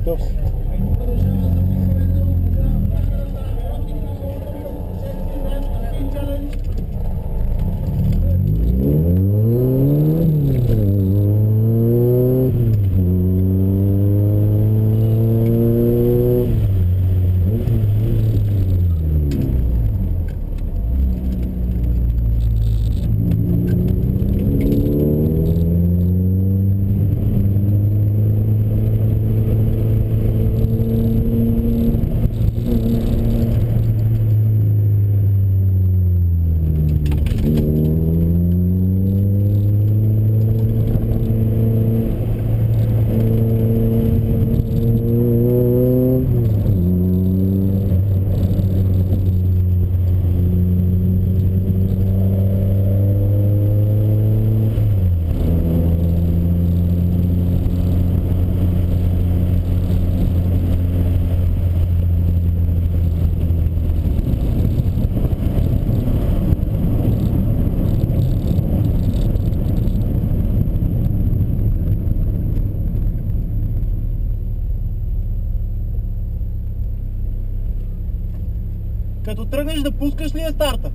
Готов си. Като тръгнеш да пускаш ли е старта?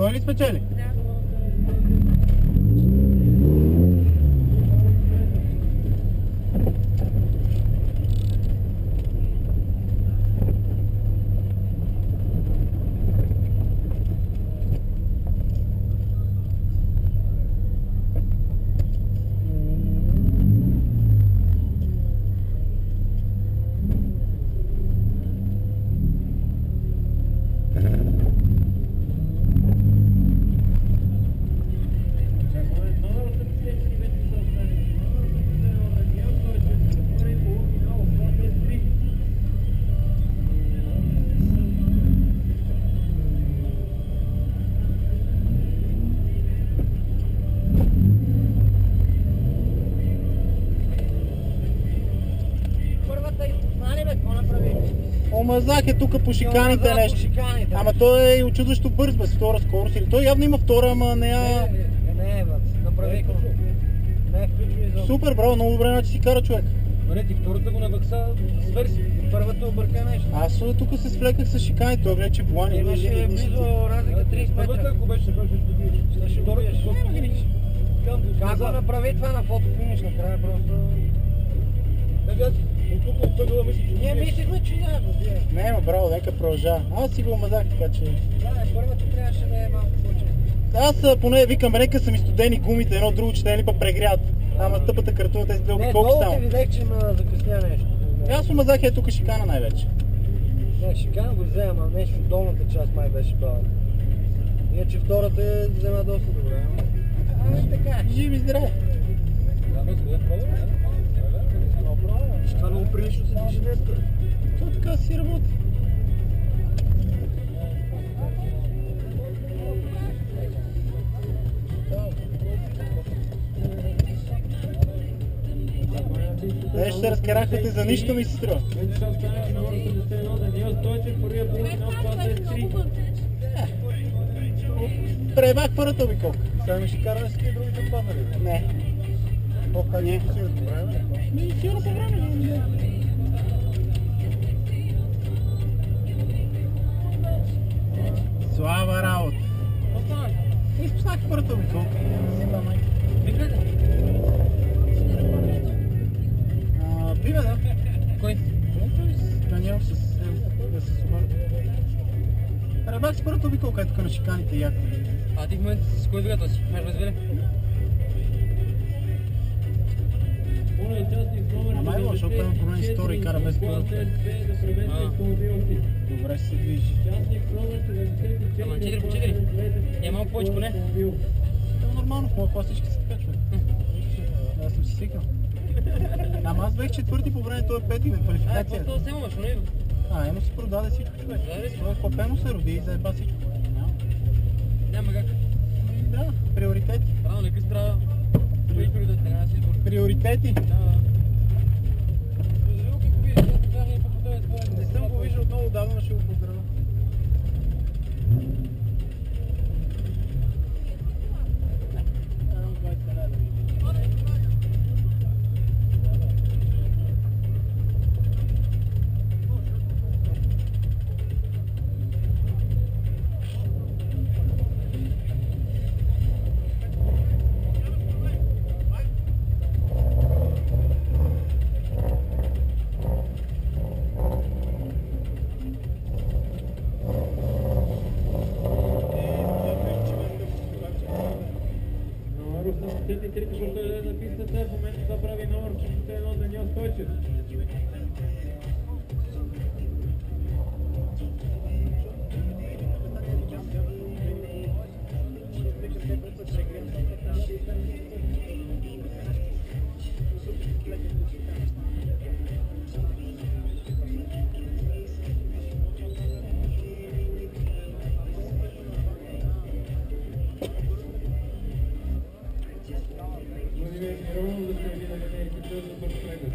Той ли спечели? Да. Омазах е тук по шиканите нещо. Ама той е очудващо бърз, без втора скорост. Или той явно има втора, ама не е... Не, брат, направи го. Не е включва изобщо. Супер, браво, много добре начин си кара човек. Добре, ти втората го навъкса, свърси. Първата обърка нещо. Аз тук се свлеках с шиканите, той гледа, че влани. Имаше близо разлика 30 метра. Първата, ако беше, ще добиеш. Ще добиеш. Как го направи това на фотофиниш накрая просто? От тук от пъгъла мисля, че Ние мислихме, че няма го бие. Не, ма браво, нека продължава. Аз си го омазах, така че... Да, първата трябваше да е малко повече. Аз поне викам, нека са ми студени гумите, едно друго, че те ли па прегрят. Ама тъпата картуна, тези две обиколки Не, само. долу видях, че ме закъсня нещо. Аз омазах е тук шикана най-вече. Не, шикана го взе, ама нещо в долната част май беше бавен. Иначе втората взема доста добре. Ами така. Живи здраве. това много прилично се движи днес. То така си работи. Те ще разкарахте за нищо, ми се струва. Пребах първата обиколка. Сега ми ще караме с тия другите паднали. Не. По-как не си по време? Ми сигурно по време. Слава работа. Изпуснах първата обиколка. Биве, да. Кой? Даниел с Сумар. Пребах с първата обиколка, тук на шиканите яко. А ти в момента с кой двигател си? Меш развили? Ама е лошо, защото има проблем с втора и кара без първата. Добре се движи. Ама 4 по 4? Е малко повече поне. Това е нормално, в моя клас всички се така човек. Аз съм си свикнал. Ама аз бех четвърти по време, той е пети, ме квалификация. Какво това вземаш, но идва? Емо се продаде всичко човек. Той хлапено се роди и заеба всичко. Няма как. Да, приоритети. Рано, нека си трябва. Други приоритети, няма да си избор. Приоритети. Да. Поздравил какво видиш, аз бях и по този според. Не съм го виждал много давно, ще го поздравя. На пистата, в момента това прави номер 41 Даниел Стойчев. Мировно да се види на линейките за бърз преглед.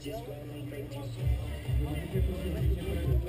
Just gonna make you